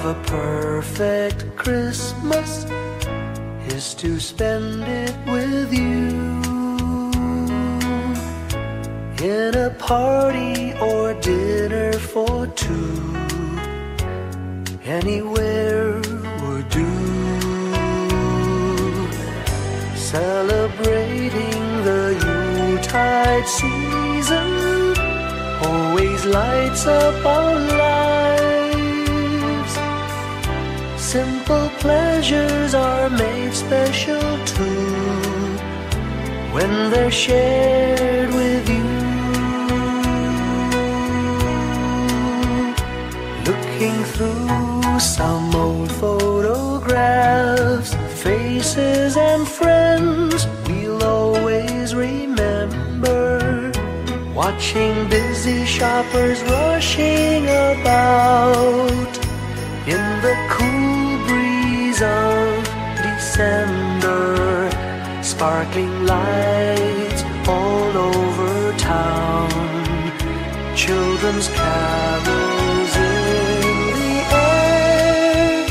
of a perfect Christmas is to spend it with you, in a party or dinner for two. Anywhere would do. Celebrating the Yuletide season always lights up our lives. Simple pleasures are made special too when they're shared with you. Looking through some old photographs, faces and friends we'll always remember. Watching busy shoppers rushing about in the cool breeze of December. Sparkling lights all over town, children's carols in the air.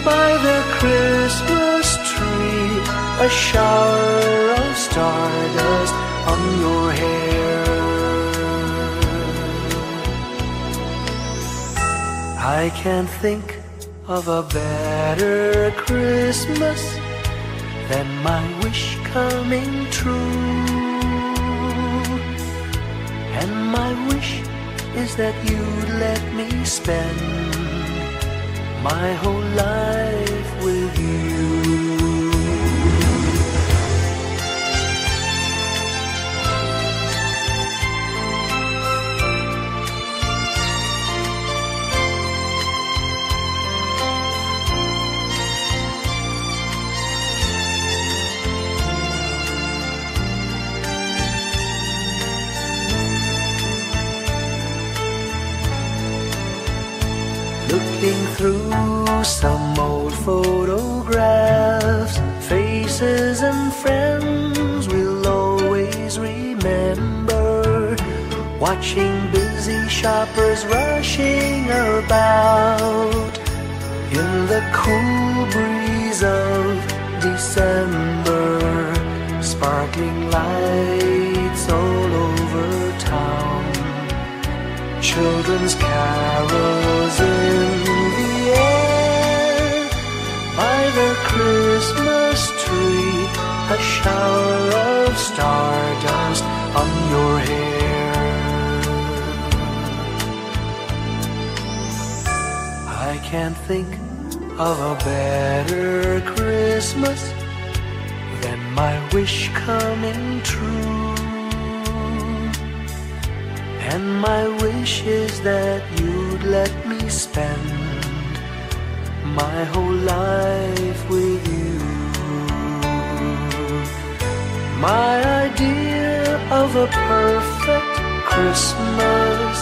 By the Christmas tree, a shower of stardust on your hair. I can't think of a better Christmas than my wish coming true. And my wish is that you'd let me spend my whole life with you. Looking through some old photographs, faces and friends we'll always remember. Watching busy shoppers rushing about in the cool breeze of December. Sparkling lights all over town, children's carols in the air. By the Christmas tree, a shower of stardust on your hair. I can't think of a better Christmas than my wish coming true. And my wish is that you'd let me spend my whole life with you. My idea of a perfect Christmas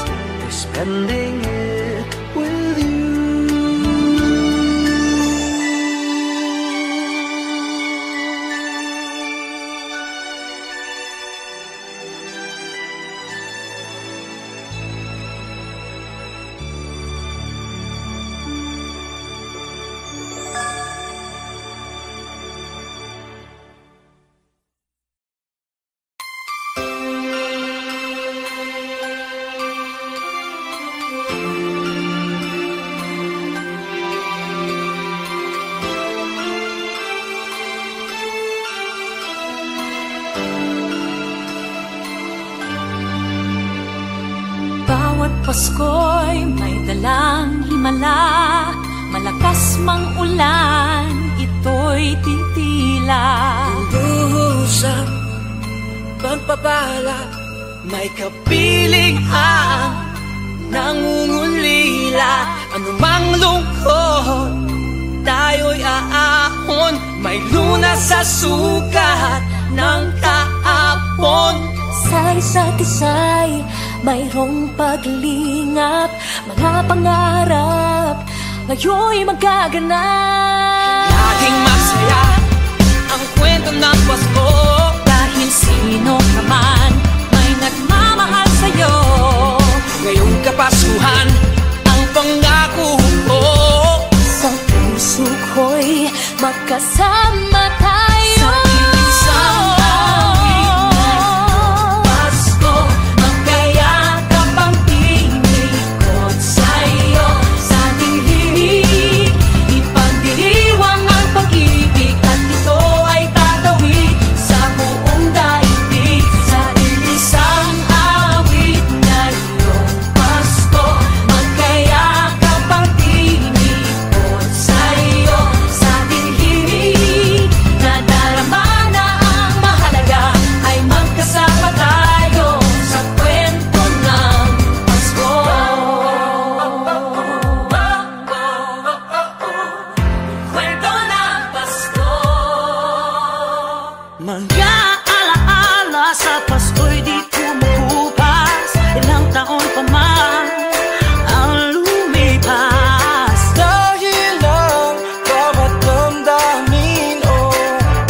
is spending it with you. Pasko'y may dalang himala, malakas mang ulan, ito'y titila. Duhusap, pagpapala, may kapiling ang nangungulila. Anumang lungkot, tayo'y aahon, may lunas sa sukat ng kaapon. Sa isa't isa'y mayroong paglingap, mga pangarap ngayon'y magaganap. Laging masaya ang kwento ng Pasko, dahil sino ka man may nagmamahal sa'yo. ngayong Kapaskuhan ang pangako ko. magkasama tayo. Sa isang awit na Pasko, magkayakap ang tinikot sa'yo. Sa ating himig, ipagdiriwang ang pag-ibig, at ito ay tatawid sa buong daigdig. Sa isang awit na iyong Pasko, magkayakap ang tinikot sa'yo. Sa ating himig, nadarama na ang mahalaga, ay magkasama tayo sa kwento ng Pasko. Kwento ng Pasko. Mga alaala sa Pasko'y di kumukupas. Ilang taon pa man ang lumipas. Dahil ang bawat damdamin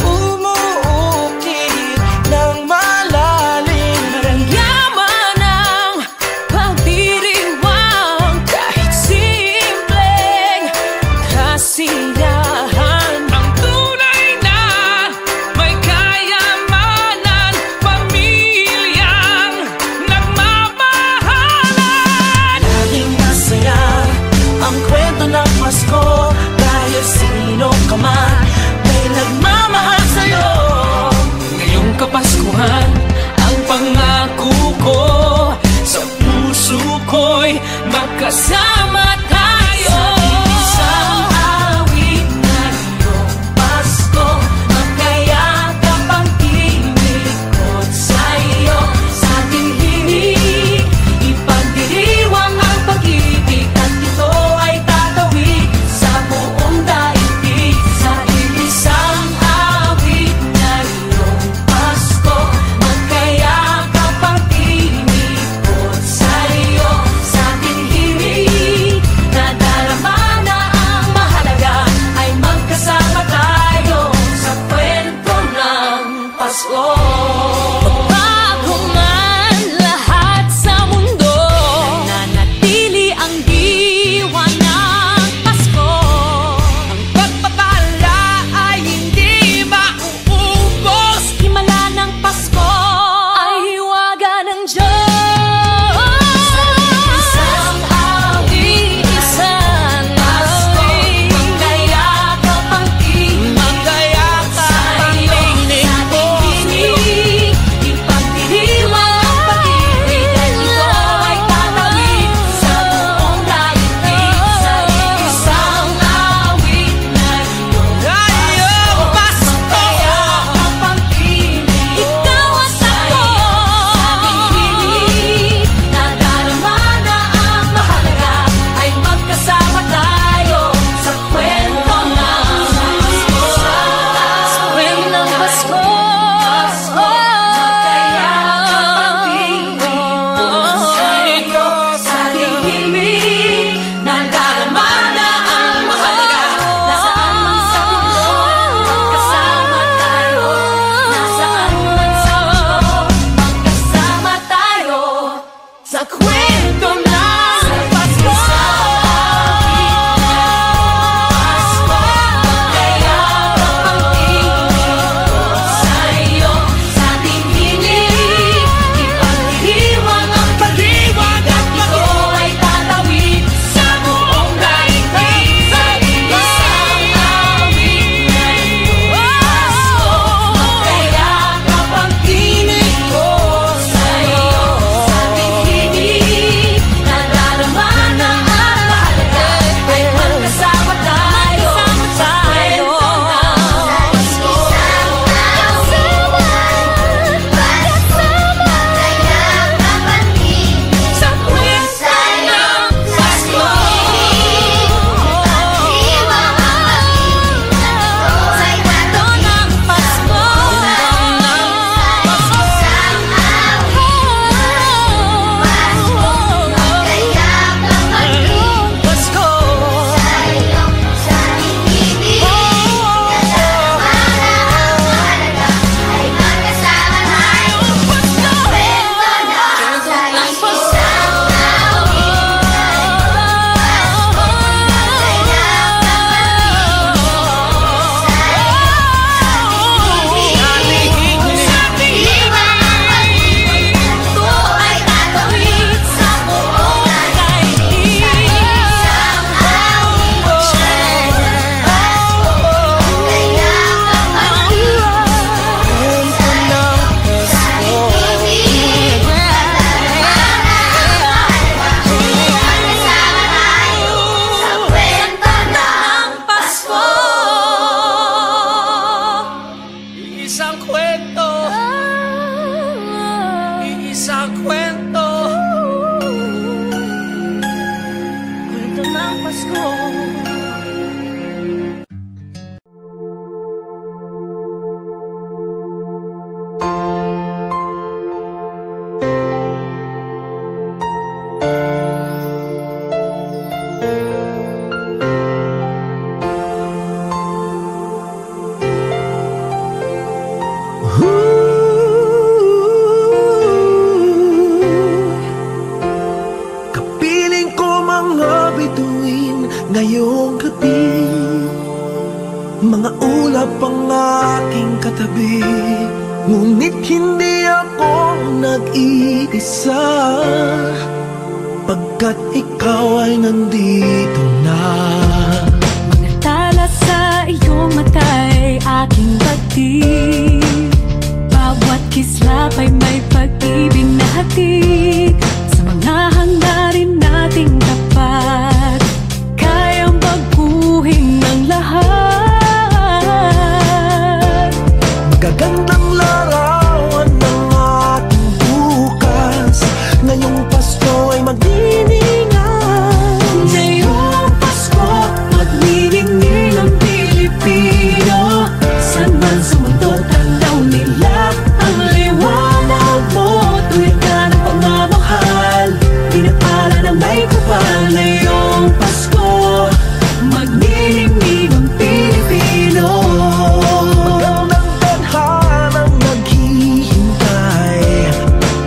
umuukit ng malalim. Yaman ang pagdiriwang, kahit simpleng kasiyahan. Ang tunay na may kayamanan, pamilyang nagmamahalan. Laging masaya ang kwento ng Pasko. Dahil sino ka man may nagmamahal sa'yo. Ngayong Kapaskuhan, ang pangako ko sa puso ko'y magkasama tayo. Sa awit na iyong Pasko, magkayakap ang tinikot sa'yo. Sa ating himig, ipagdiriwang ang pag-ibig, at ito ay tatawid sa buong daigdig. Sa isang awit na iyong Pasko, magkayakap ang tinikot sa'yo. Sa ating himig, sa kwento. Kwento ng Pasko. Kapiling ko mga bituin ngayong gabi, mga ulap ang aking katabi, ngunit hindi ako nag-iisa, pagkat ikaw ay nandito na. Mga tala sa iyong mata'y aking batid, bawat kislap ay may pag-ibig na hatid. Sa mga hangarin nating tapat, kayang baguhin ng lahat. Magagandang larawan ng ating bukas, ngayong Pasko ay magdiningan. Ngayong Pasko, magniningning ang Pilipino. San man sa mundo, tanaw nila ang liwanag mo. Tuwid ka ng pagmamahal, pinapala ng may kapal. Ngayong Pasko, magniningning ang Pilipino. Magandang tadhanang naghihintay,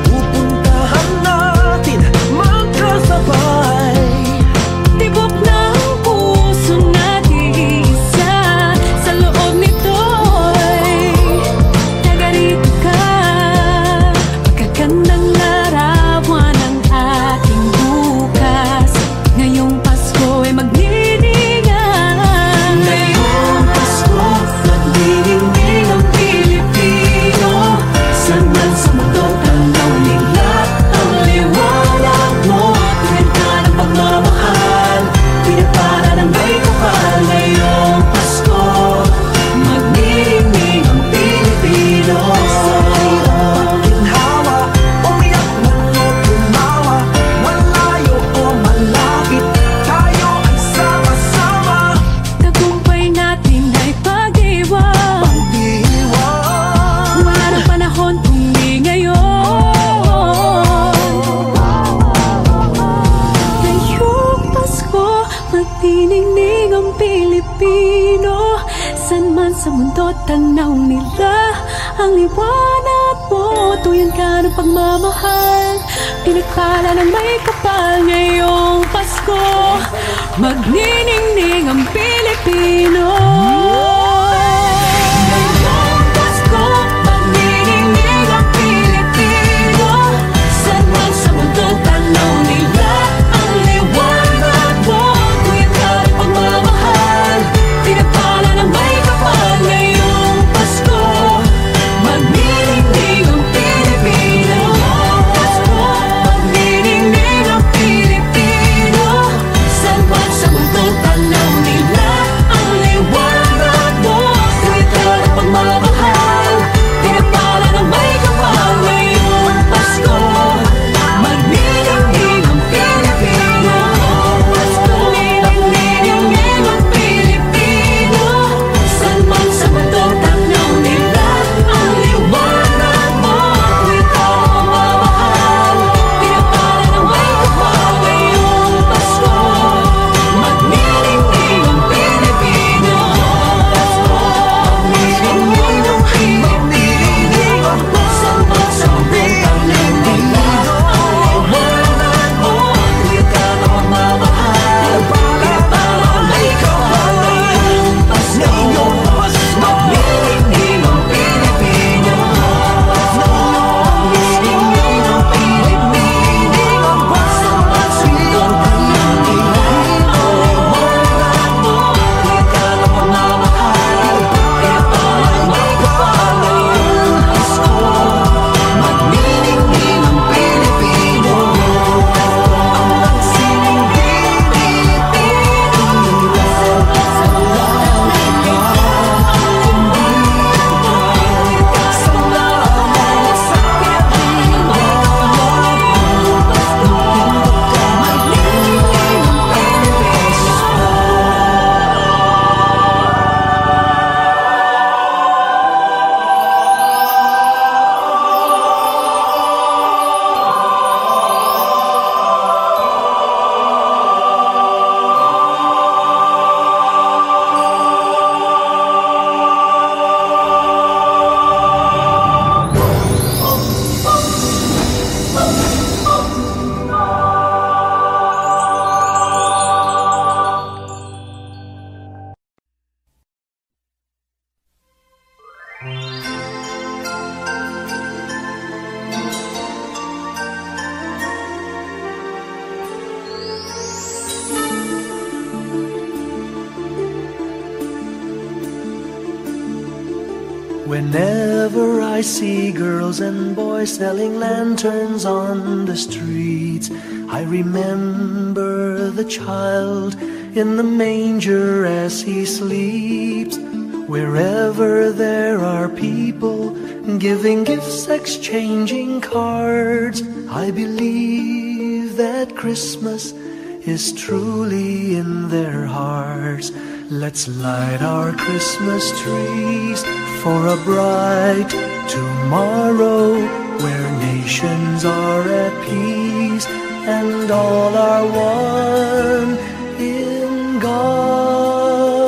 pupuntahan natin magkasabay. Tibok ng puso natin isa, sa loob nito'y tagarito ka. Magagandang larawan ng ating bukas, ngayong Pasko ay magniningan. Ngayong Pasko, magniningning ang Pilipino. San man sa mundo, tanaw nila ang liwanag mo. Tuwid ka ng pagmamahal, pinapala ng may kapal. Ngayong Pasko, magniningning ang Pilipino. Ginhawa, umiyak man o tumawa, malayo o malapit, tayo ay sama-sama. Tagumpay natin ay pag-iwan, Pag-iwan, wala nang panahon kung di ngayon. Ngayong Pasko, magniningning ang Pilipino. San man sa mundo, tanaw nila ang liwanag mo. Tuyan ka ng pagmamahal, pinagpala ng may kapal. Ngayong Pasko, magniningning ang Pilipino. Ngayong Pasko, magniningning ang Pilipino. San man sa mundo, tanaw nila ang liwanag mo. Tuyan ka ng pagmamahal, pinapala ng may kapal. Ngayong Pasko, magniningning ang Pilipino. Pasko, magniningning ang Pilipino. San man sa mundo, tanaw nila ang liwanag Whenever I see girls and boys selling lanterns on the streets, I remember the child in the manger as he sleeps. Wherever there are people giving gifts, exchanging cards, I believe that Christmas is truly in their hearts. Let's light our Christmas trees for a bright tomorrow, where nations are at peace and all are one in God.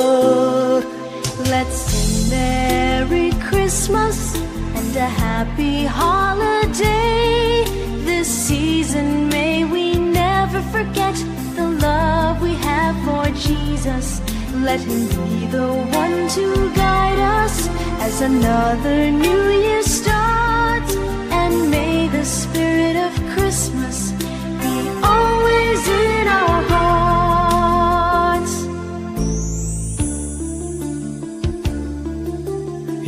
Let's sing Merry Christmas and a happy holiday. This season may we never forget the love we have for Jesus. Let him be the one to guide us as another new year starts. And may the spirit of Christmas be always in our hearts.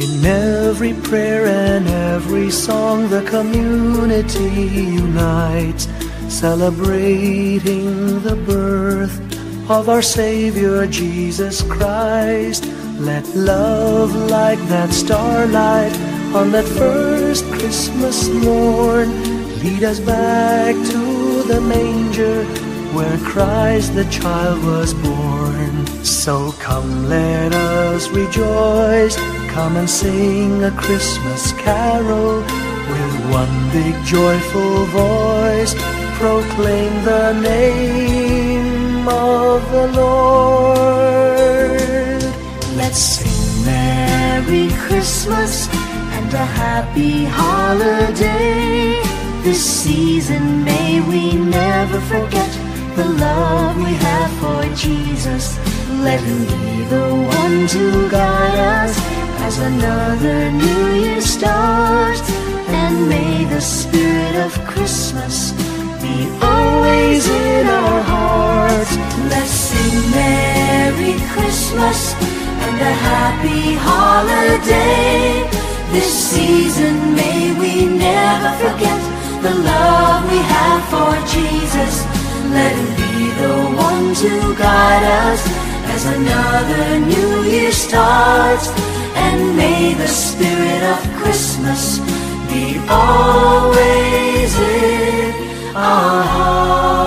In every prayer and every song, the community unites, celebrating the birth of our Savior Jesus Christ. Let love like that starlight on that first Christmas morn lead us back to the manger where Christ the child was born. So come, let us rejoice, come and sing a Christmas carol with one big joyful voice, proclaim the name of the Lord. Let's sing Merry Christmas and a happy holiday. This season may we never forget the love we have for Jesus. Let him be the one to guide us as another new year starts. And may the spirit of Christmas be always in our hearts. Let's sing Merry Christmas and a happy holiday. This season may we never forget the love we have for Jesus. Let him be the one to guide us as another new year starts. And may the spirit of Christmas be always in our hearts.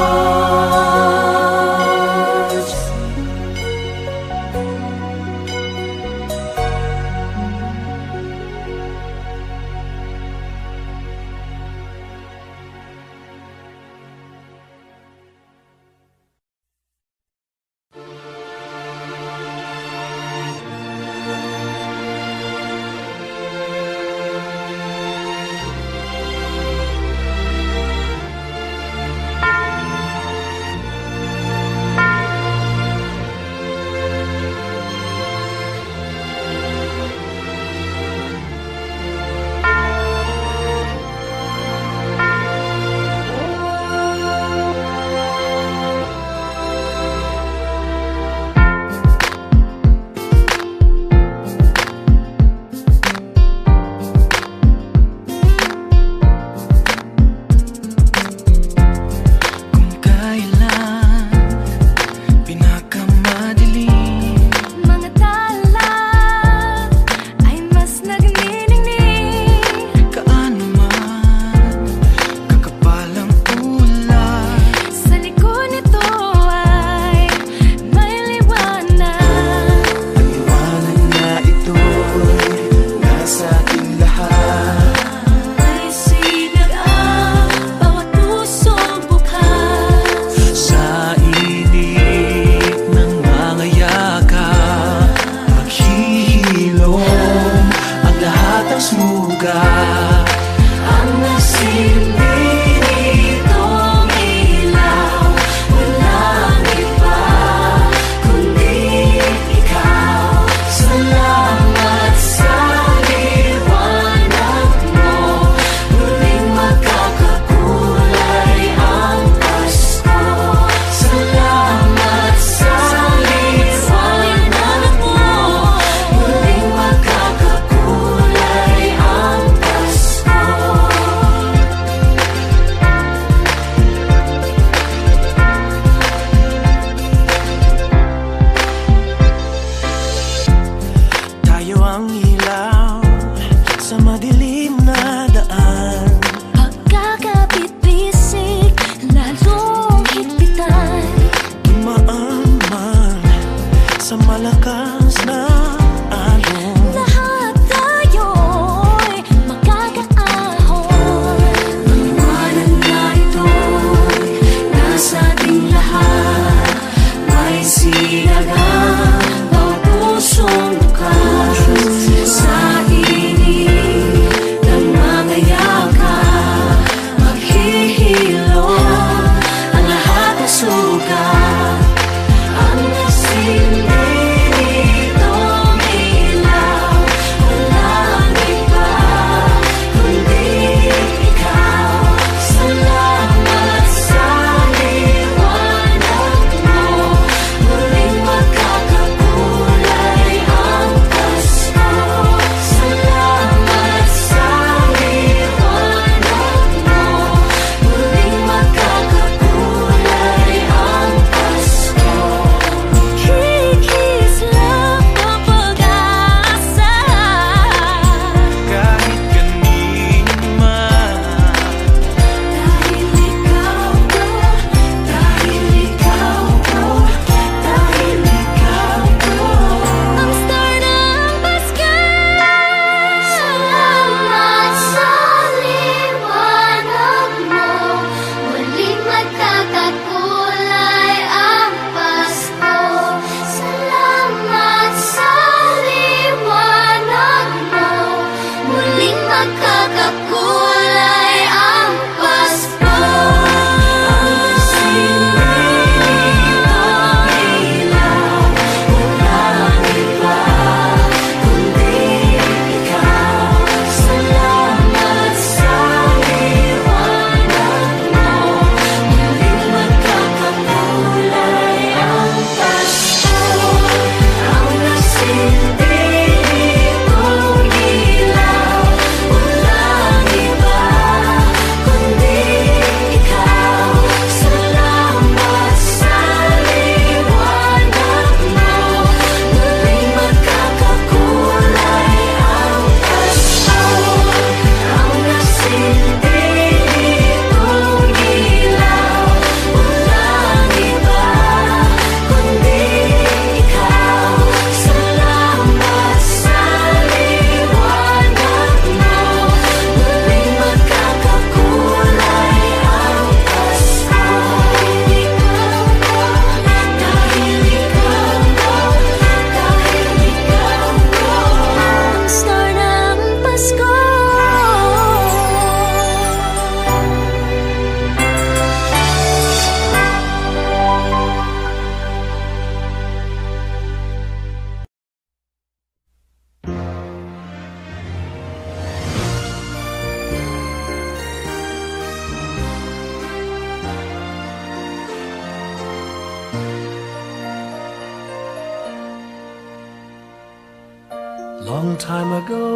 Long time ago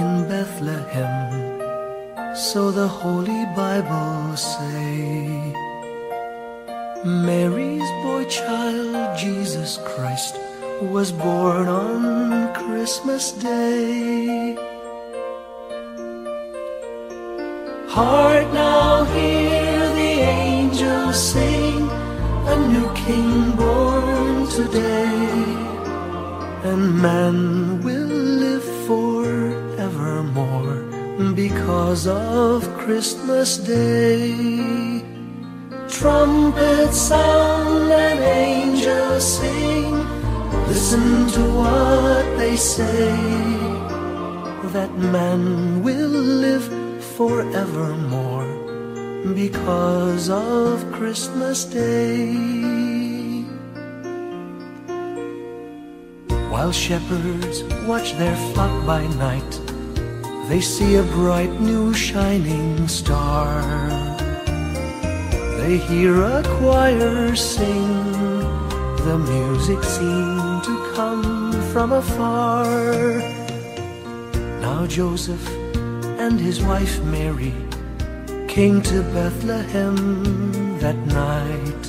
in Bethlehem, so the Holy Bible say, Mary's boy child, Jesus Christ, was born on Christmas Day. Hark now, hear the angels sing, a new King born today, and man will live forevermore because of Christmas Day. Trumpets sound and angels sing, listen to what they say, that man will live forevermore because of Christmas Day. While shepherds watch their flock by night, they see a bright new shining star. They hear a choir sing, the music seemed to come from afar. Now Joseph and his wife Mary came to Bethlehem that night.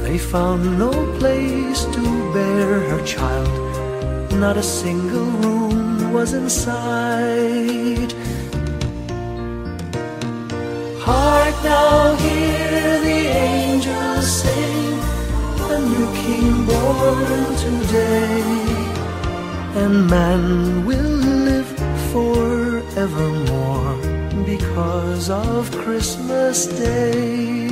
They found no place to bear her child, not a single room was in sight. Hark now, hear the angels sing, a new King born today, and man will live forevermore because of Christmas Day.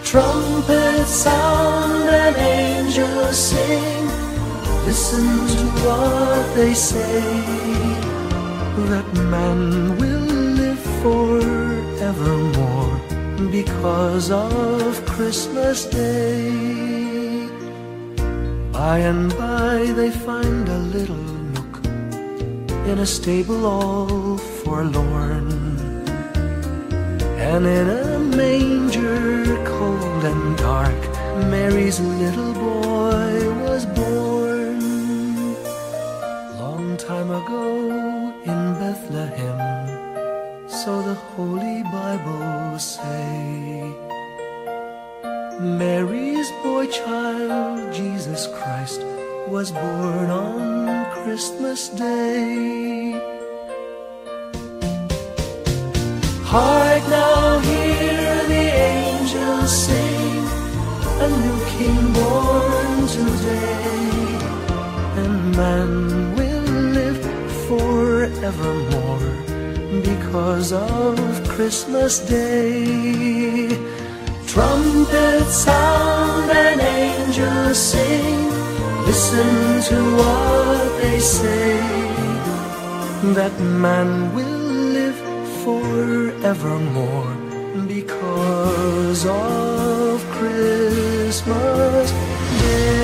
Trumpets sound and angels sing, listen to what they say, that man will live forevermore because of Christmas Day. By and by they find a little nook in a stable all forlorn, and in a manger cold and dark, Mary's little boy was born. Long time ago in Bethlehem, so the Holy Bible say, Mary's boy child, Jesus Christ, was born on Christmas Day. Hark now, hear the angels sing, a new King born today, and man will live forevermore because of Christmas Day. Trumpets sound and angels sing, listen to what they say, that man will live forevermore because of Christmas Day.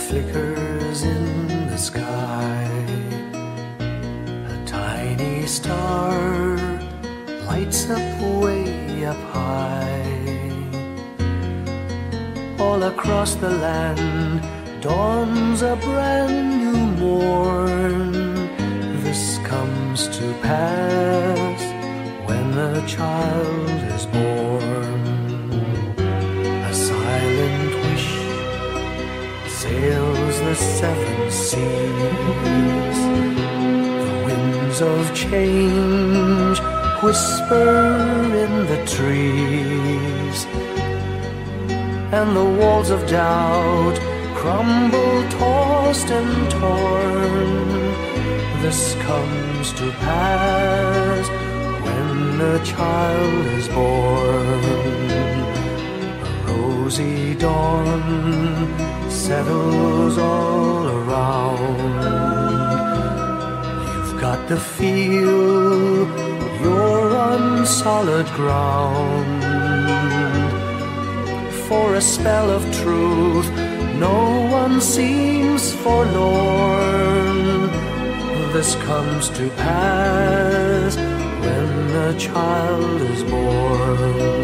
Flickers in the sky, a tiny star lights up way up high. All across the land dawns a brand new morn. This comes to pass when the child is born. A silent wish sails the seven seas. The winds of change whisper in the trees, and the walls of doubt crumble, tossed and torn. This comes to pass when a child is born. A rose rosy dawn settles all around. You've got to feel you're on solid ground. For a spell of truth, no one seems forlorn. This comes to pass when a child is born.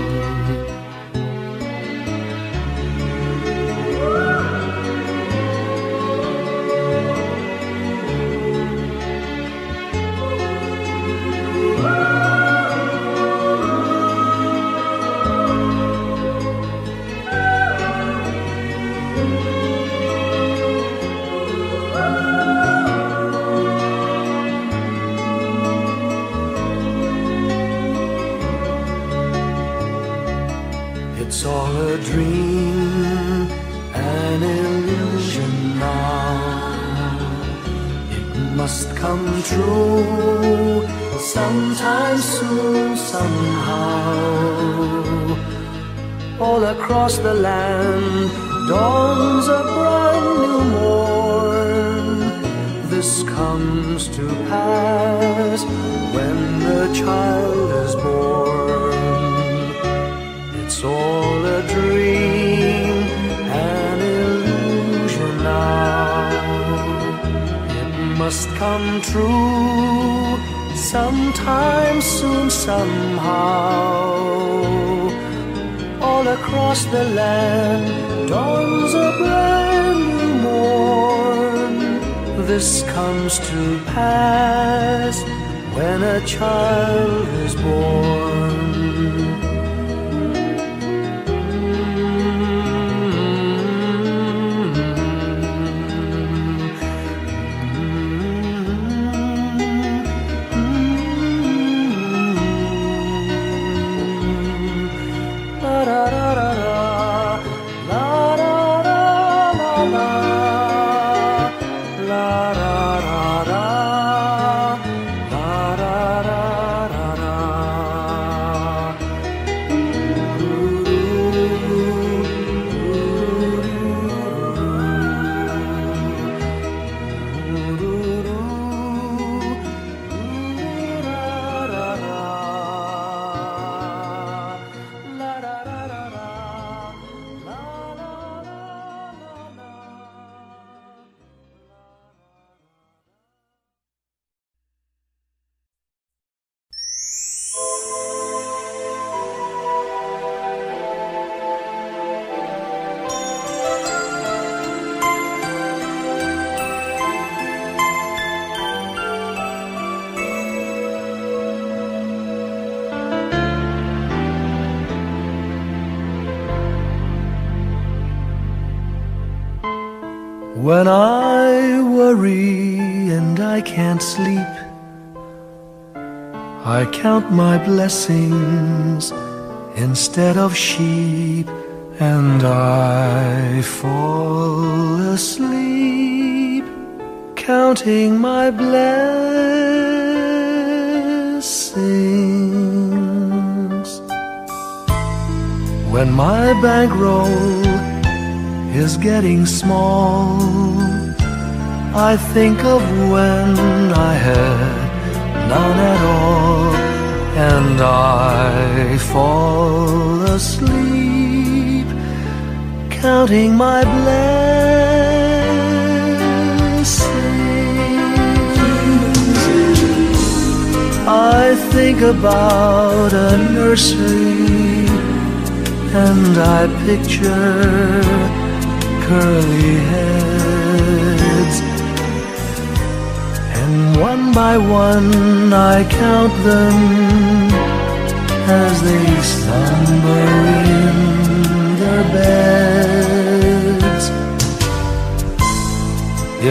It's all a dream, an illusion now. It must come true sometime soon, somehow. All across the land dawns a brand new morn. This comes to pass when the child is born. It's all a dream, an illusion now. It must come true sometime soon, somehow. All across the land dawns a brand new morn. This comes to pass when a child is born. When I worry and I can't sleep, I count my blessings instead of sheep, and I fall asleep counting my blessings. When my bankroll is getting small, I think of when I had none at all, and I fall asleep counting my blessings. I think about a nursery, and I picture curly heads, and one by one I count them as they slumber in their beds.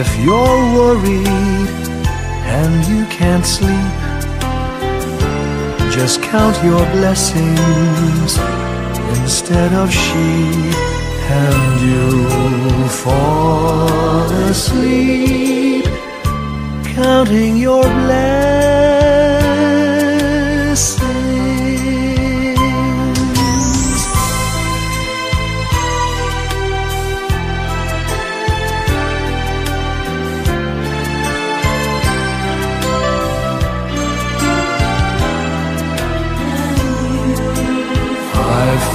If you're worried and you can't sleep, just count your blessings instead of sheep, and you'll fall asleep counting your blessings.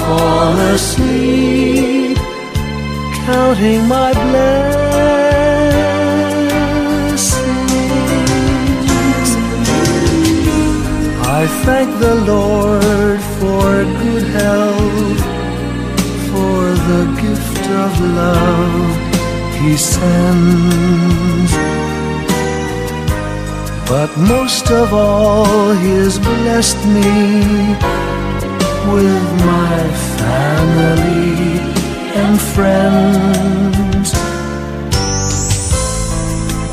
fall asleep, counting my blessings. I thank the Lord for good health, for the gift of love He sends. But most of all, He has blessed me with my family and friends.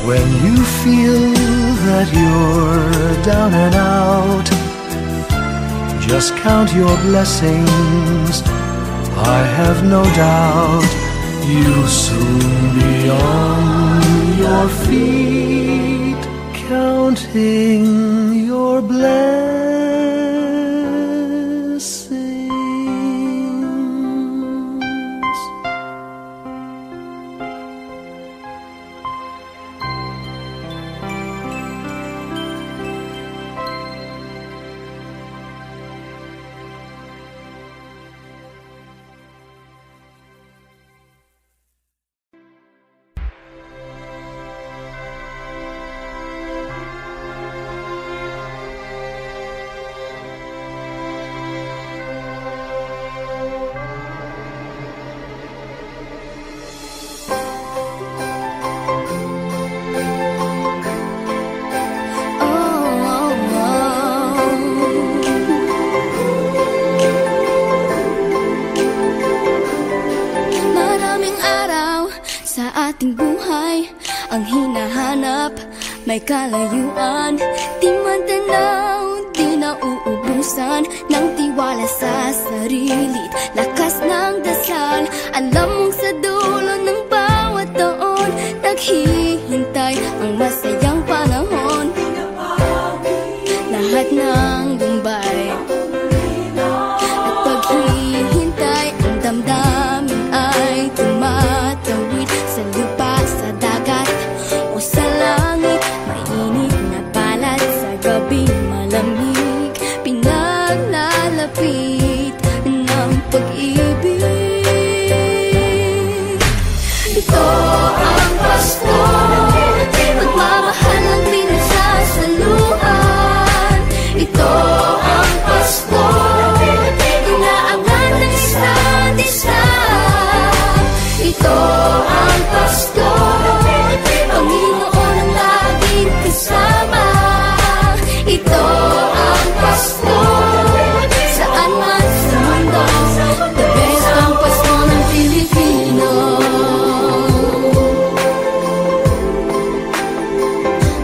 When you feel that you're down and out, just count your blessings. I have no doubt you'll soon be on your feet, counting your blessings. May kalayuan, di matanaw, di nauubusan ng tiwala sa sarili't lakas ng dasal. Alam mong sa dulo ng bawat taon, naghihintay ang masayang panahon. Lahat ng lumbay at paghihintay, ang damdamin ay tumatawid sa lupa, sa dagat o sa langit. Mainit na palad sa gabing malamig, pinaglalapit ng pag-ibig. Ito ang Pasko, pagmamahal ang pinagsasaluhan. Ito ang Pasko, inaangan ng isa't isa. Ito ang Pasko, Panginoon ang laging kasama. Ito ang Pasko, saan man sa mundo, the best ang Pasko ng Pilipino.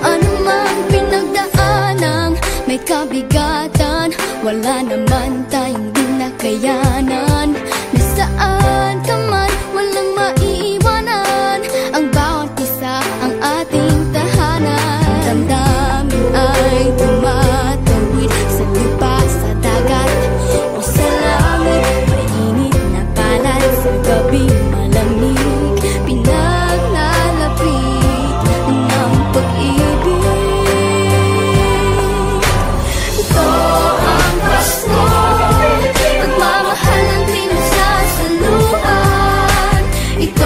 Ano mang pinagdaanang may kabigatan, wala naman tayong di nakayanan. Nasaan ka man, walang maiiwanan, ang bawat isa ang ating tahanan. Damdamin ay tumatawid sa lupa, sa dagat o sa langit. Mainit na palad sa gabing malamig, pinaglalapit ng pag-ibig. Ito ang Pasko, pagmamahal ang pinagsasaluhan. Ito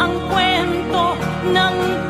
ang kwento ng